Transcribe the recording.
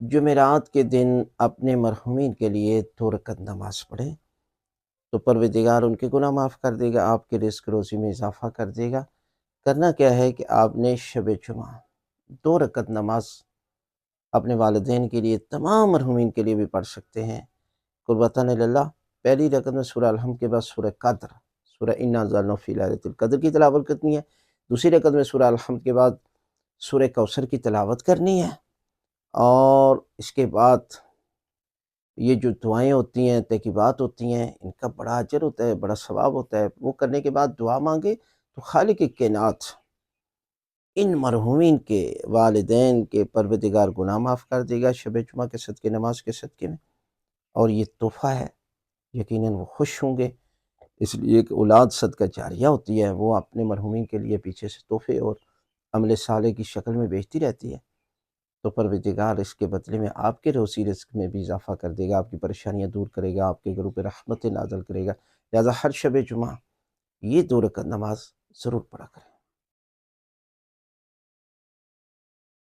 جمعرات کے دن اپنے مرحومین کے لیے 2 رکعت نماز پڑھیں تو پروردگار ان کے گناہ معاف کر دے گا، آپ کے رزق روزی میں اضافہ کر دے گا۔ کرنا کیا ہے کہ آپ نے شب جمعہ 2 رکعت نماز اپنے والدین کے لیے، تمام مرحومین کے لیے بھی پڑھ سکتے ہیں قربتاً اللہ۔ پہلی رکعت میں سورہ الحمد کے بعد سورہ قدر، سورہ انا انزلناہ فی لیلۃ القدر کی تلاوت کرنی ہے۔ دوسری رکعت میں سورہ الحمد کے بعد سورہ کوثر کی تلاوت کرنی ہے، اور اس کے بعد یہ جو دعائیں ہوتی ہیں، تقریبات ہوتی ہیں، ان کا بڑا اجر ہوتا ہے، بڑا ثواب ہوتا ہے۔ وہ کرنے کے بعد دعا مانگے تو خالق کائنات ان مرحومین کے والدین کے پروردگار گناہ معاف کر دے گا شب جمعہ کے صدقے، نماز کے صدقے میں، اور یہ تحفہ ہے، یقیناً وہ خوش ہوں گے۔ اس لیے کہ اولاد صدقہ جاریہ ہوتی ہے، وہ اپنے مرحومین کے لیے پیچھے سے تحفے اور عمل صالح کی شکل میں بھیجتی رہتی ہے، تو پروردگار اس کے بدلے میں آپ کے روزی رزق میں بھی اضافہ کر دے گا، آپ کی پریشانیاں دور کرے گا، آپ کے گھروں پہ رحمت نازل کرے گا۔ لہذا ہر شب جمعہ یہ 2 رکعت نماز ضرور پڑھا کریں۔